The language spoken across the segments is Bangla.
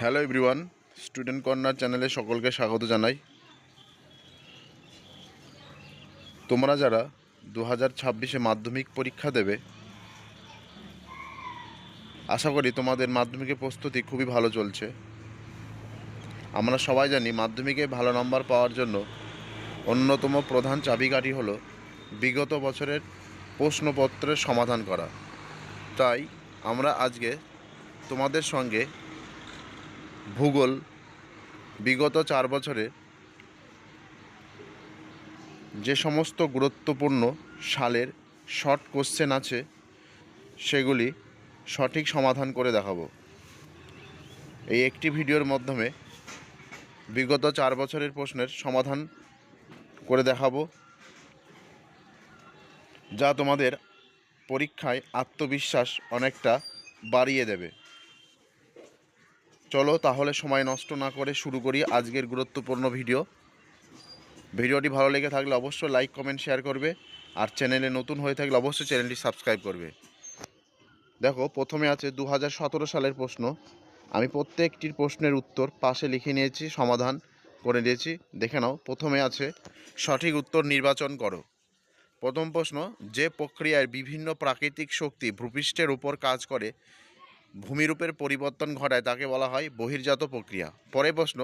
হ্যালো এভরিওয়ান, স্টুডেন্ট কর্নার চ্যানেলে সকলকে স্বাগত জানাই। তোমরা যারা 2026-এ মাধ্যমিক পরীক্ষা দেবে, আশা করি তোমাদের মাধ্যমিকের প্রস্তুতি খুবই ভালো চলছে। আমরা সবাই জানি মাধ্যমিকে ভালো নম্বর পাওয়ার জন্য অন্যতম প্রধান চাবিকাঠি হলো বিগত বছরের প্রশ্নপত্রের সমাধান করা। তাই আমরা আজকে তোমাদের সঙ্গে ভূগোল বিগত 4 বছরে যে সমস্ত গুরুত্বপূর্ণ সালের শর্ট কোশ্চেন আছে সেগুলি সঠিক সমাধান করে দেখাবো। এই একটি ভিডিওর মাধ্যমে বিগত 4 বছরের প্রশ্নের সমাধান করে দেখাবো, যা তোমাদের পরীক্ষায় আত্মবিশ্বাস অনেকটা বাড়িয়ে দেবে। চলো তাহলে সময় নষ্ট না করে শুরু করি আজকের গুরুত্বপূর্ণ ভিডিওটি ভালো লেগে থাকলে অবশ্যই লাইক কমেন্ট শেয়ার করবে, আর চ্যানেলে নতুন হয়ে থাকলে অবশ্যই চ্যানেলটি সাবস্ক্রাইব করবে। দেখো, প্রথমে আছে 2017 সালের প্রশ্ন। আমি প্রত্যেকটির প্রশ্নের উত্তর পাশে লিখে নিয়েছি, সমাধান করে দিয়েছি, দেখে নাও। প্রথমে আছে সঠিক উত্তর নির্বাচন করো। প্রথম প্রশ্ন, যে প্রক্রিয়ায় বিভিন্ন প্রাকৃতিক শক্তি ভূপৃষ্ঠের উপর কাজ করে ভূমিরূপের পরিবর্তন ঘটায় তাকে বলা হয় বহির্জাত প্রক্রিয়া। পরের প্রশ্ন,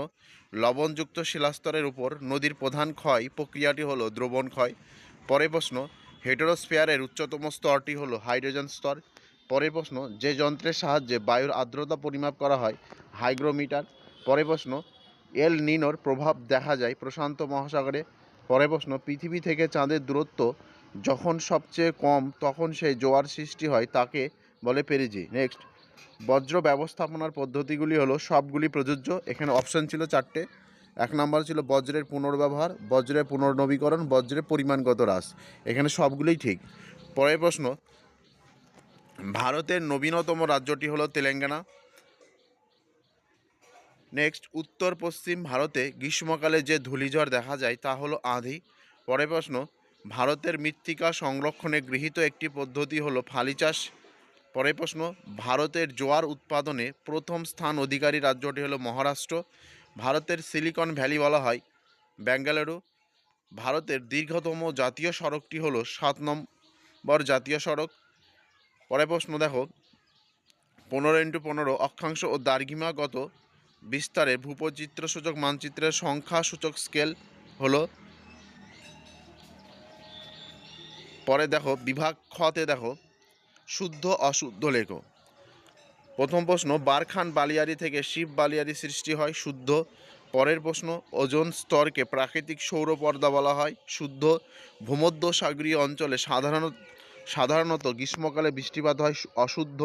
লবণযুক্ত শিলাস্তরের উপর নদীর প্রধান ক্ষয় প্রক্রিয়াটি হলো দ্রবণ ক্ষয়। পরের প্রশ্ন, হেটেরোস্ফিয়ারের উচ্চতম স্তরটি হলো হাইড্রোজেন স্তর। পরের প্রশ্ন, যে যন্ত্রের সাহায্যে বায়ুর আর্দ্রতা পরিমাপ করা হয় হাইগ্রোমিটার। পরের প্রশ্ন, এল নিনোর প্রভাব দেখা যায় প্রশান্ত মহাসাগরে। পরের প্রশ্ন, পৃথিবী থেকে চাঁদের দূরত্ব যখন সবচেয়ে কম তখন সেই জোয়ার সৃষ্টি হয় তাকে বলে পেরিজি। নেক্সট, বজ্র ব্যবস্থাপনার পদ্ধতিগুলি হলো সবগুলি প্রযোজ্য। এখানে অপশান ছিল 4টে। 1 নম্বর ছিল বজ্রের পুনর্ব্যবহার, বজ্রের পুনর্নবীকরণ, বজ্রের পরিমাণগত হ্রাস। এখানে সবগুলোই ঠিক। পরের প্রশ্ন, ভারতের নবীনতম রাজ্যটি হলো তেলেঙ্গানা। নেক্সট, উত্তর পশ্চিম ভারতে গ্রীষ্মকালে যে ধূলিঝড় দেখা যায় তা হলো আঁধি। পরের প্রশ্ন, ভারতের মৃত্তিকা সংরক্ষণে গৃহীত একটি পদ্ধতি হলো ফালি চাষ। পরের প্রশ্ন, ভারতের জোয়ার উৎপাদনে প্রথম স্থান অধিকারী রাজ্যটি হলো মহারাষ্ট্র। ভারতের সিলিকন ভ্যালি বলা হয় বেঙ্গালুরু। ভারতের দীর্ঘতম জাতীয় সড়কটি হলো 7 নম্বর জাতীয় সড়ক। পরের প্রশ্ন দেখো, 15x15 অক্ষাংশ ও দ্রাঘিমাগত বিস্তারের ভূপচিত্রসূচক মানচিত্রের সংখ্যা সূচক স্কেল হলো। পরে দেখো বিভাগ খতে দেখো শুদ্ধ অশুদ্ধ লেখো। প্রথম প্রশ্ন, বারখান বালিয়াড়ি থেকে শিব বালিয়াড়ি সৃষ্টি হয়, শুদ্ধ। পরের প্রশ্ন, ওজোন স্তরকে প্রাকৃতিক সৌরপর্দা বলা হয়, শুদ্ধ। ভূমধ্যসাগরীয় অঞ্চলে সাধারণত গ্রীষ্মকালে বৃষ্টিপাত হয়, অশুদ্ধ।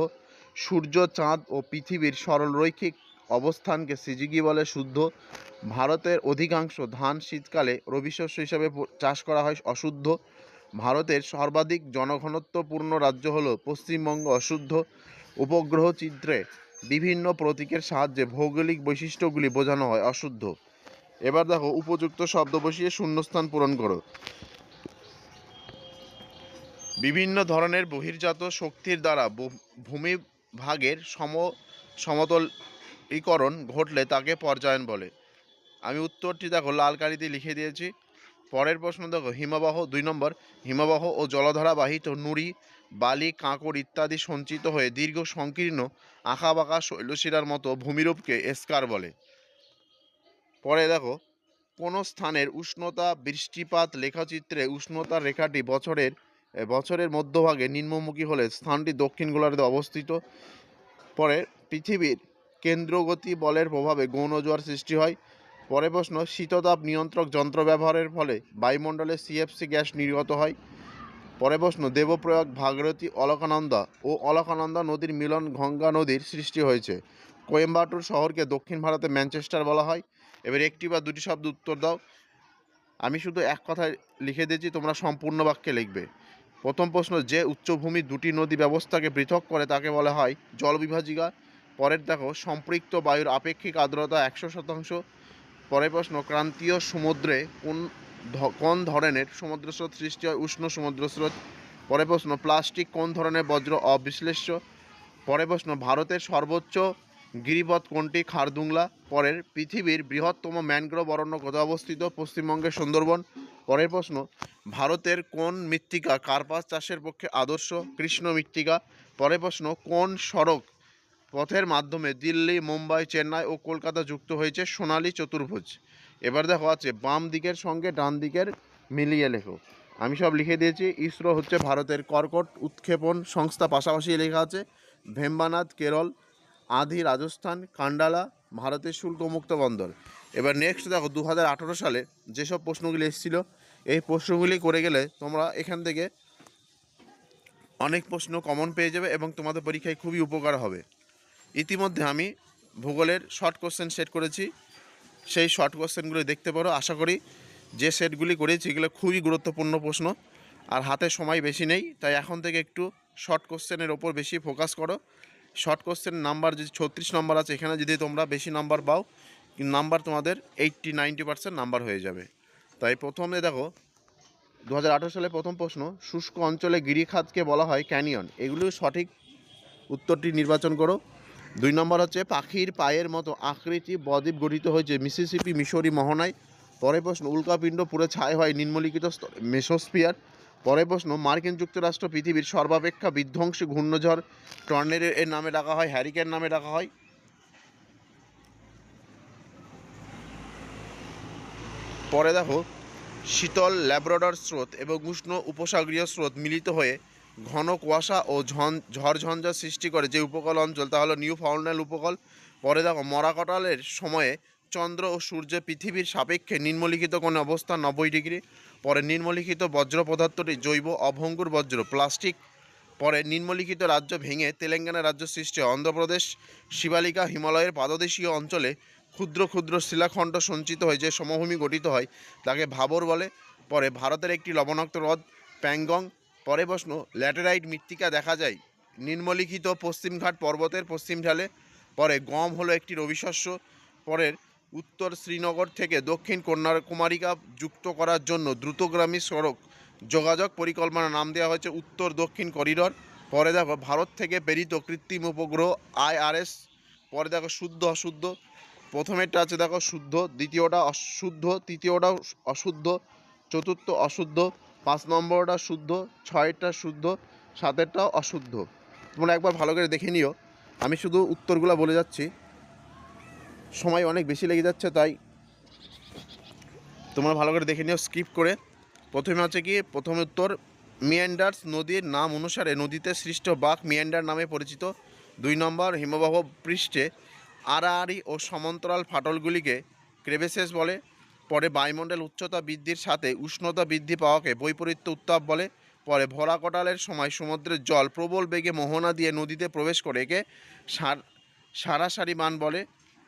সূর্য, চাঁদ ও পৃথিবীর সরলরৈখিক অবস্থানকে সিজিগি বলে, শুদ্ধ। ভারতের অধিকাংশ ধান শীতকালে রবিশস্য হিসাবে চাষ করা হয়, অশুদ্ধ। ভারতের সর্বাধিক জনঘনত্বপূর্ণ রাজ্য হল পশ্চিমবঙ্গ, অশুদ্ধ। উপগ্রহ চিত্রে বিভিন্ন প্রতীকের সাহায্যে ভৌগোলিক বৈশিষ্ট্যগুলি বোঝানো হয়, অশুদ্ধ। এবার দেখো, উপযুক্ত শব্দ বসিয়ে শূন্যস্থান পূরণ করো। বিভিন্ন ধরনের বহির্জাত শক্তির দ্বারা ভূমিভাগের সমতলীকরণ ঘটলে তাকে পর্যায়ন বলে। আমি উত্তরটি দেখো লাল কালিতে লিখে দিয়েছি। পরের প্রশ্ন দেখো, হিমবাহ 2 নম্বর, হিমবাহ ও জলধারা বাহিত নুড়ি, বালি, কাঁকড় ইত্যাদি সঞ্চিত হয়ে দীর্ঘ সংকীর্ণ আঁকাবাঁকা শৈলশিরার মতো ভূমিরূপকে এস্কার বলে। পরে দেখো, কোনো স্থানের উষ্ণতা বৃষ্টিপাত লেখচিত্রে উষ্ণতার রেখাটি বছরের মধ্যভাগে নিম্নমুখী হলে স্থানটি দক্ষিণ গোলার্ধে অবস্থিত। পরে পৃথিবীর কেন্দ্রগতি বলের প্রভাবে গৌণ জোয়ার সৃষ্টি হয়। পরের প্রশ্ন, শীততাপ নিয়ন্ত্রক যন্ত্র ব্যবহারের ফলে বায়ুমণ্ডলে সিএফসি গ্যাস নির্গত হয়। পরের প্রশ্ন, দেবপ্রয়াগ, ভাগীরথী, অলকানন্দা নদীর মিলন গঙ্গা নদীর সৃষ্টি হয়েছে। কোয়েম্বাটুর শহরকে দক্ষিণ ভারতে ম্যানচেস্টার বলা হয়। এবার একটি বা দুটি শব্দ উত্তর দাও। আমি শুধু এক কথায় লিখে দিয়েছি, তোমরা সম্পূর্ণ বাক্যে লিখবে। প্রথম প্রশ্ন, যে উচ্চভূমি দুটি নদী ব্যবস্থাকে পৃথক করে তাকে বলা হয় জলবিভাজিকা। পরের দেখো, সম্পৃক্ত বায়ুর আপেক্ষিক আর্দ্রতা 100%। পরের প্রশ্ন, ক্রান্তীয় সমুদ্রে কোন ধরনের সমুদ্রস্রোত সৃষ্টি হয়, উষ্ণ সমুদ্রস্রোত। পরের প্রশ্ন, প্লাস্টিক কোন ধরনের বজ্র অবিশ্লেষ্য। পরের প্রশ্ন, ভারতের সর্বোচ্চ গিরিপথ কোনটি? খারদুংলা। পরের, পৃথিবীর বৃহত্তম ম্যানগ্রোভ অরণ্য কোথায় অবস্থিত? পশ্চিমবঙ্গের সুন্দরবন। পরের প্রশ্ন, ভারতের কোন মৃত্তিকা কার্পাস চাষের পক্ষে আদর্শ? কৃষ্ণ মৃত্তিকা। পরের প্রশ্ন, কোন সড়ক পথের মাধ্যমে দিল্লি, মুম্বাই, চেন্নাই ও কলকাতা যুক্ত হয়েছে? সোনালী চতুর্ভুজ। এবার দেখো আছে বাম দিকের সঙ্গে ডান দিকের মিলিয়ে লেখো। আমি সব লিখে দিয়েছি। ইসরো হচ্ছে ভারতের কর্কট উৎক্ষেপণ সংস্থা, পাশাপাশি লেখা আছে ভেম্বানাদ কেরল, আধি রাজস্থান, কান্ডালা ভারতের শুল্কমুক্ত বন্দর। এবার নেক্সট দেখো 2018 সালে যেসব প্রশ্নগুলি এসেছিল, এই প্রশ্নগুলি করে গেলে তোমরা এখান থেকে অনেক প্রশ্ন কমন পেয়ে যাবে এবং তোমাদের পরীক্ষায় খুবই উপকার হবে। ইতিমধ্যে আমি ভূগোলের শর্ট কোশ্চেন সেট করেছি, সেই শর্ট কোশ্চেনগুলি দেখতে পারো। আশা করি যে সেটগুলি করেছি এগুলো খুবই গুরুত্বপূর্ণ প্রশ্ন, আর হাতে সময় বেশি নেই, তাই এখন থেকে একটু শর্ট কোশ্চেনের ওপর বেশি ফোকাস করো। শর্ট কোশ্চেন নাম্বার যদি 36 নম্বর আছে, এখানে যদি তোমরা বেশি নাম্বার পাও, নাম্বার তোমাদের 80-90% নাম্বার হয়ে যাবে। তাই প্রথমে দেখো 2018 সালে প্রথম প্রশ্ন, শুষ্ক অঞ্চলে গিরিখাতকে বলা হয় ক্যানিয়ন। এগুলো সঠিক উত্তরটি নির্বাচন করো। 2 নম্বর হচ্ছে পাখির পায়ের মতো আকৃতি বদ্বীপ গঠিত হয়েছে মিসিসিপি, মিশরি, মোহনায়। পরের প্রশ্ন, উল্কাপিণ্ড পুড়ে ছাই হয় নিম্নলিখিত স্তরে মেসোস্ফিয়ার। পরের প্রশ্ন, মার্কিন যুক্তরাষ্ট্র পৃথিবীর সর্বাপেক্ষা বিধ্বংসী ঘূর্ণঝড় টর্নেডো এর নামে ডাকা হয়, হ্যারিকেন নামে ডাকা হয়। পরে দেখো, শীতল ল্যাব্রাডর স্রোত এবং উষ্ণ উপসাগরীয় স্রোত মিলিত হয়ে ঘন কুয়াশা ও ঝড়ঝঞ্ঝা সৃষ্টি করে যে উপকূল অঞ্চল, তা হলো নিউ ফাউন্ডল্যান্ড উপকূল। পরে দেখো, মরাকটালের সময়ে চন্দ্র ও সূর্য পৃথিবীর সাপেক্ষে নিম্নলিখিত কোণে অবস্থান 90 ডিগ্রি। পরে নিম্নলিখিত বজ্র পদার্থটি জৈব অভঙ্গুর বজ্র, প্লাস্টিক। পরে নিম্নলিখিত রাজ্য ভেঙে তেলেঙ্গানা রাজ্য সৃষ্টি হয়। অন্ধ্রপ্রদেশ শিবালিকা হিমালয়ের পাদদেশীয় অঞ্চলে ক্ষুদ্র ক্ষুদ্র শিলাখণ্ড সঞ্চিত হয়ে যে সমভূমি গঠিত হয় তাকে ভাবর বলে। পরে ভারতের একটি লবণাক্ত হ্রদ প্যাংগং। পরে প্রশ্ন, ল্যাটেরাইট মৃত্তিকা দেখা যায় নিম্নলিখিত পশ্চিমঘাট পর্বতের পশ্চিম ঢালে। পরে গম হলো একটি রবি শস্য। পরের, উত্তর শ্রীনগর থেকে দক্ষিণ কন্যাকুমারিকা যুক্ত করার জন্য দ্রুতগামী সড়ক যোগাযোগ পরিকল্পনা নাম দেওয়া হয়েছে উত্তর দক্ষিণ করিডর। পরে দেখো, ভারত থেকে প্রেরিত কৃত্রিম উপগ্রহ IRS। পরে দেখো, শুদ্ধ অশুদ্ধ। প্রথমেরটা আছে দেখো শুদ্ধ, দ্বিতীয়টা অশুদ্ধ, তৃতীয়টা অশুদ্ধ, চতুর্থ অশুদ্ধ, 5 নম্বরটা শুদ্ধ, 6টা শুদ্ধ, 7এরটাও অশুদ্ধ। তোমরা একবার ভালো করে দেখে নিও। আমি শুধু উত্তরগুলো বলে যাচ্ছি, সময় অনেক বেশি লেগে যাচ্ছে, তাই তোমরা ভালো করে দেখে নিও স্কিপ করে। প্রথমে আছে কি, প্রথম উত্তর, মিয়ান্ডার্স নদীর নাম অনুসারে নদীতে সৃষ্ট বাঁক মিয়ান্ডার নামে পরিচিত। 2 নম্বর, হিমবাহ পৃষ্ঠে আড়াআড়ি ও সমান্তরাল ফাটলগুলিকে ক্রেভেসেস বলে। পরে বায়ুমণ্ডল উচ্চতা বৃদ্ধির সাথে উষ্ণতা বৃদ্ধি পাওয়াকে বৈপরীত্য উত্তাপ বলে। পরে ভরাকটালের সময় সমুদ্রের জল প্রবল বেগে মোহনা দিয়ে নদীতে প্রবেশ করে একে সারাসারি বান বলে।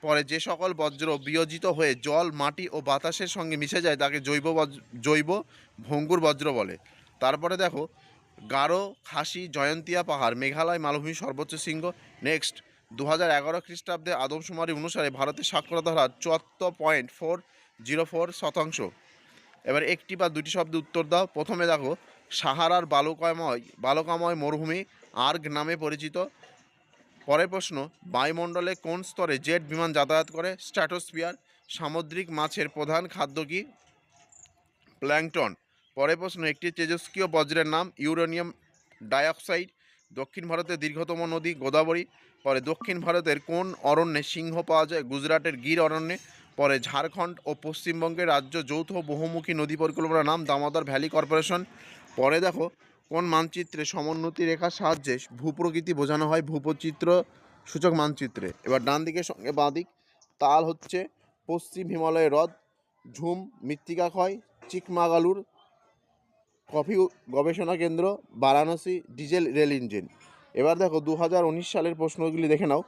পরে যে সকল বজ্র বিয়োজিত হয়ে জল, মাটি ও বাতাসের সঙ্গে মিশে যায় তাকে জৈব ভঙ্গুর বজ্র বলে। তারপরে দেখো, গারো খাসি জয়ন্তিয়া পাহাড় মেঘালয় মালভূমির সর্বোচ্চ শৃঙ্গ। নেক্সট, 2011 খ্রিস্টাব্দে আদমশুমারি অনুসারে ভারতের সাক্ষরতা হার 74.404%। এবার একটি বা দুটি শব্দে উত্তর দাও। প্রথমে দেখো, সাহারার বালুকাময় মরুভূমি আর্গ নামে পরিচিত। পরের প্রশ্ন, বায়ুমণ্ডলে কোন স্তরে জেট বিমান যাতায়াত করে? স্ট্র্যাটোস্ফিয়ার। সামুদ্রিক মাছের প্রধান খাদ্য কি? প্ল্যাঙ্কটন। পরের প্রশ্ন, একটি তেজস্ক্রিয় বজ্রের নাম? Uranium dioxide. দক্ষিণ ভারতের দীর্ঘতম নদী? গোদাবরী। পরে দক্ষিণ ভারতের কোন অরণ্যে সিংহ পাওয়া যায়? গুজরাটের গির অরণ্যে। পরে ঝাড়খণ্ড ও পশ্চিমবঙ্গের রাজ্য যৌথ বহুমুখী নদী পরিকল্পনার নাম? Damodar valley corporation. পরে দেখো, কোন মানচিত্রে সমোন্নতি রেখার সাহায্যে ভূপ্রকৃতি বোঝানো হয়? ভূপচিত্র সূচক মানচিত্রে। এবার ডান দিকের সঙ্গে বাঁ দিক। তাল হচ্ছে পশ্চিম হিমালয়ের হ্রদ, ঝুম মৃত্তিকা ক্ষয়, চিকমাগালুর কফি গবেষণা কেন্দ্র, বারাণসী ডিজেল রেল ইঞ্জিন। এবার দেখো 2019 সালের প্রশ্নগুলি দেখে নাও।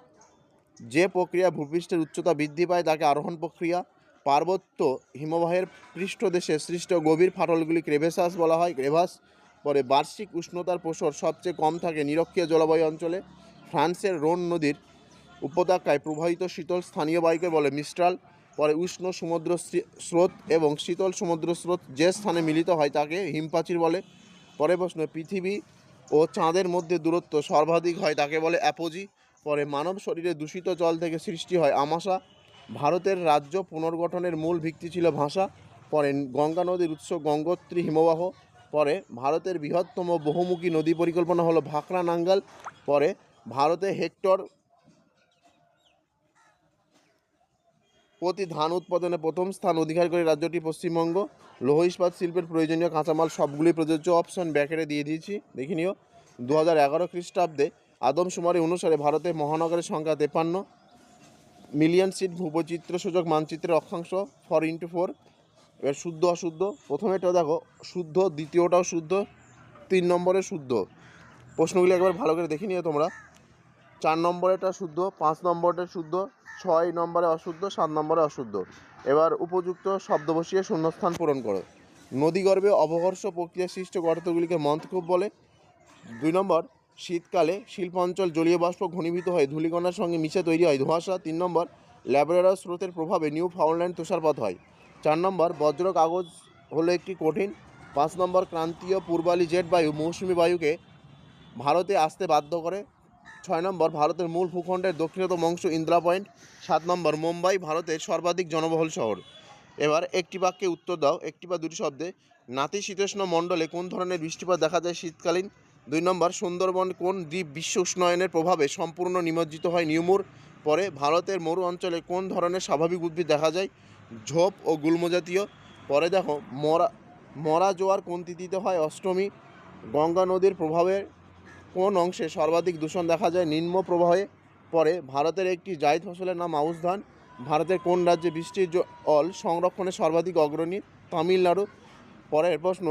যে প্রক্রিয়া ভূপৃষ্ঠের উচ্চতা বৃদ্ধি পায় তাকে আরোহণ প্রক্রিয়া। পার্বত্য হিমবাহের পৃষ্ঠদেশে সৃষ্ট গভীর ফাটলগুলি ক্রেভেসাস বলা হয়, ক্রেভাস। পরে বার্ষিক উষ্ণতার প্রসার সবচেয়ে কম থাকে নিরক্ষীয় জলবায়ু অঞ্চলে। ফ্রান্সের রোন নদীর উপত্যকায় প্রবাহিত শীতল স্থানীয় বায়ুকে বলে মিস্ট্রাল। পরে উষ্ণ সমুদ্র স্রোত এবং শীতল সমুদ্র স্রোত যে স্থানে মিলিত হয় তাকে হিমপ্রাচীর বলে। পরে প্রশ্ন, পৃথিবী ও চাঁদের মধ্যে দূরত্ব সর্বাধিক হয় তাকে বলে অ্যাপোজি। পরে মানব শরীরে দূষিত জল থেকে সৃষ্টি হয় আমাশা। ভারতের রাজ্য পুনর্গঠনের মূল ভিত্তি ছিল ভাষা। পরে গঙ্গা নদীর উৎস গঙ্গোত্রী হিমবাহ। পরে ভারতের বৃহত্তম বহুমুখী নদী পরিকল্পনা হলো ভাকরা নাঙ্গাল। পরে ভারতে হেক্টর প্রতি ধান উৎপাদনে প্রথম স্থান অধিকার করে রাজ্যটি পশ্চিমবঙ্গ। লৌহ ইস্পাত শিল্পের প্রয়োজনীয় কাঁচামাল সবগুলি প্রযোজ্য। অপশন ব্যাকেটে দিয়ে দিয়েছি, দেখে নিও। 2011 খ্রিস্টাব্দে আদমশুমারি অনুসারে ভারতে মহানগরের সংখ্যা 53 মিলিয়ন সিট। ভূবৈচিত্র্য সূচক মানচিত্রের অক্ষাংশ 4x4। এবার শুদ্ধ অশুদ্ধ, প্রথমেটা দেখো শুদ্ধ, দ্বিতীয়টাও শুদ্ধ, 3 নম্বরে শুদ্ধ। প্রশ্নগুলি একবার ভালো করে দেখে নিও তোমরা। 4 নম্বরেটা শুদ্ধ, 5 নম্বরটা শুদ্ধ, 6 নম্বরে অশুদ্ধ, 7 নম্বরে অশুদ্ধ। এবার উপযুক্ত শব্দ বসিয়ে শূন্যস্থান পূরণ করো। নদীগর্ভে অবঘর্ষ প্রক্রিয়া সৃষ্ট গর্তগুলিকে মন্থকূপ বলে। 2 নম্বর, শীতকালে শিল্পাঞ্চল জলীয় বাষ্প ঘনীভূত হয়ে ধূলিকণার সঙ্গে মিশে তৈরি হয় ধোঁয়াশা। 3 নম্বর, ল্যাব্রাডর স্রোতের প্রভাবে নিউ ফাউন্ডল্যান্ড তুষারপাত হয়। 4 নম্বর, বজ্র কাগজ হলো একটি কঠিন। 5 নম্বর, ক্রান্তীয় পূর্বালি জেট বায়ু মৌসুমি বায়ুকে ভারতে আসতে বাধ্য করে। 6 নম্বর, ভারতের মূল ভূখণ্ডের দক্ষিণতম অংশ ইন্দিরা পয়েন্ট। 7 নম্বর, মুম্বাই ভারতের সর্বাধিক জনবহুল শহর। এবার একটি বাক্যে উত্তর দাও, একটি বা দুটি শব্দে। নাতিশীতোষ্ণ মণ্ডলে কোন ধরনের বৃষ্টিপাত দেখা যায় শীতকালীন? 2 নম্বর, সুন্দরবন কোন দ্বীপ বিশ্ব উষ্ণায়নের প্রভাবে সম্পূর্ণ নিমজ্জিত হয়? নিউমুর। পরে ভারতের মরু অঞ্চলে কোন ধরনের স্বাভাবিক উদ্ভিদ দেখা যায়? ঝোপ ও গুল্ম জাতীয়। পরে দেখো মরা জোয়ার কোন তিথিতে হয়? অষ্টমী। গঙ্গা নদীর প্রভাবের কোন অংশে সর্বাধিক দূষণ দেখা যায়? নিম্ন প্রবাহে। পরে ভারতের একটি জায়দ ফসলের নাম আউশ ধান। ভারতের কোন রাজ্যে বৃষ্টির জল সংরক্ষণে সর্বাধিক অগ্রণী? তামিলনাড়ু। পরের প্রশ্ন,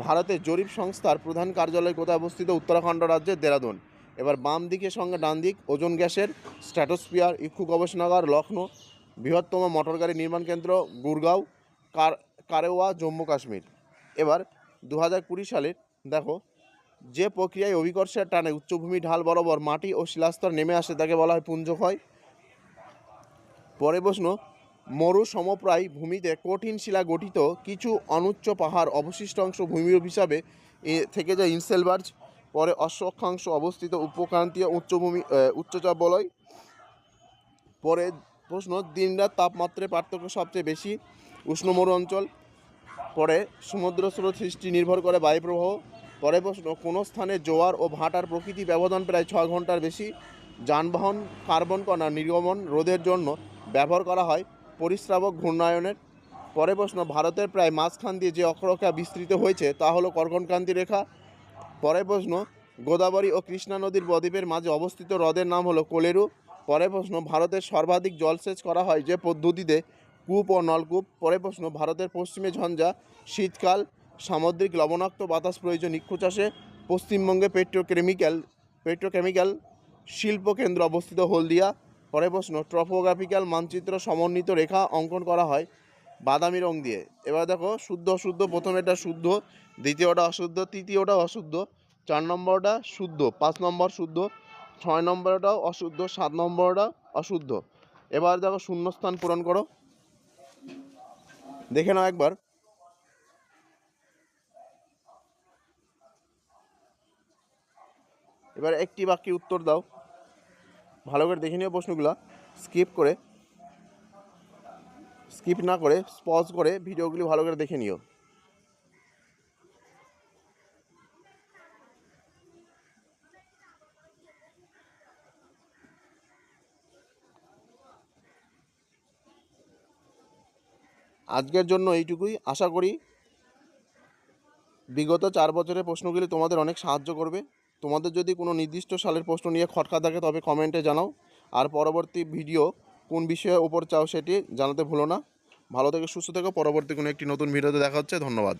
ভারতের জরিপ সংস্থার প্রধান কার্যালয় কোথায় অবস্থিত? উত্তরাখণ্ড রাজ্যের দেরাদুন। এবার বাম দিকের সঙ্গে ডান দিক। ওজোন গ্যাসের স্ট্র্যাটোস্ফিয়ার, ইক্ষু গবেষণাগার লখনৌ। বৃহত্তম মোটর গাড়ি নির্মাণ কেন্দ্র গুরগাঁও, কারেওয়া, জম্মু কাশ্মীর। এবার 2020 সালের দেখো, যে প্রক্রিয়ায় অভিকর্ষের টানে উচ্চভূমি ঢাল বরাবর মাটি ও শিলাস্তর নেমে আসে তাকে বলা হয় পুঞ্জক্ষয়। পরে প্রশ্ন, মরু সমপ্রায় ভূমিতে কঠিন শিলা গঠিত কিছু অনুচ্চ পাহাড় অবশিষ্ট অংশ ভূমিরূপ হিসাবে থেকে যায় ইনসেলবার্জ। পরে অক্ষাংশ অবস্থিত উপক্রান্তীয় উচ্চচাপ বলয়। পরে প্রশ্ন, দিনরাত তাপমাত্রার পার্থক্য সবচেয়ে বেশি উষ্ণ মরু অঞ্চল। পরে সমুদ্র স্রোত সৃষ্টি নির্ভর করে বায়ুপ্রবাহ। পরে প্রশ্ন, কোনো স্থানে জোয়ার ও ভাটার প্রকৃতি ব্যবধান প্রায় 6 ঘন্টার বেশি। যানবাহন কার্বন কণা নির্গমন রোধের জন্য ব্যবহার করা হয় পরিস্রাবক ঘূর্ণায়নের। পরে প্রশ্ন, ভারতের প্রায় মাঝখান দিয়ে যে অক্ষরেখা বিস্তৃত হয়েছে তা হলো কর্কটক্রান্তি রেখা। পরে প্রশ্ন, গোদাবরী ও কৃষ্ণা নদীর বদ্বীপের মাঝে অবস্থিত হ্রদের নাম হলো কোলেরু। পরে প্রশ্ন, ভারতের সর্বাধিক জলসেচ করা হয় যে পদ্ধতিতে? কূপ ও নলকূপ। পরে প্রশ্ন, ভারতের পশ্চিমে ঝঞ্ঝা, শীতকাল, সামুদ্রিক লবণাক্ত বাতাস প্রয়োজন ইক্ষু চাষে। পশ্চিমবঙ্গে পেট্রোকেমিক্যাল শিল্পকেন্দ্র অবস্থিত হলদিয়া। পরে প্রশ্ন, ট্রপোগ্রাফিক্যাল মানচিত্র সমন্বিত রেখা অঙ্কন করা হয় বাদামি রং দিয়ে। এবার দেখো শুদ্ধ অশুদ্ধ, প্রথমেটা শুদ্ধ, দ্বিতীয়টা অশুদ্ধ, তৃতীয়টা অশুদ্ধ, 4 নম্বরটা শুদ্ধ, 5 নম্বর শুদ্ধ, 6 নম্বরটাও অশুদ্ধ, 7 নম্বরটা অশুদ্ধ। এবার দেখো শূন্যস্থান পূরণ করো, দেখে নাও একবার। এবার একটি বাক্যে উত্তর দাও, ভালো করে দেখে নিও প্রশ্নগুলো। স্কিপ না করে পজ করে ভিডিওগুলি ভালো করে দেখে নিও। আজকের জন্য এইটুকুই। আশা করি বিগত 4 বছরের প্রশ্নগুলি তোমাদের অনেক সাহায্য করবে। তোমাদের যদি কোনো নির্দিষ্ট সালের প্রশ্ন নিয়ে খটকা থাকে তবে কমেন্টে জানাও। আর পরবর্তী ভিডিও কোন বিষয়ের ওপর চাও সেটি জানাতে ভুলো না। ভালো থেকে সুস্থ থেকো। পরবর্তী কোনো একটি নতুন ভিডিওতে দেখা হচ্ছে। ধন্যবাদ।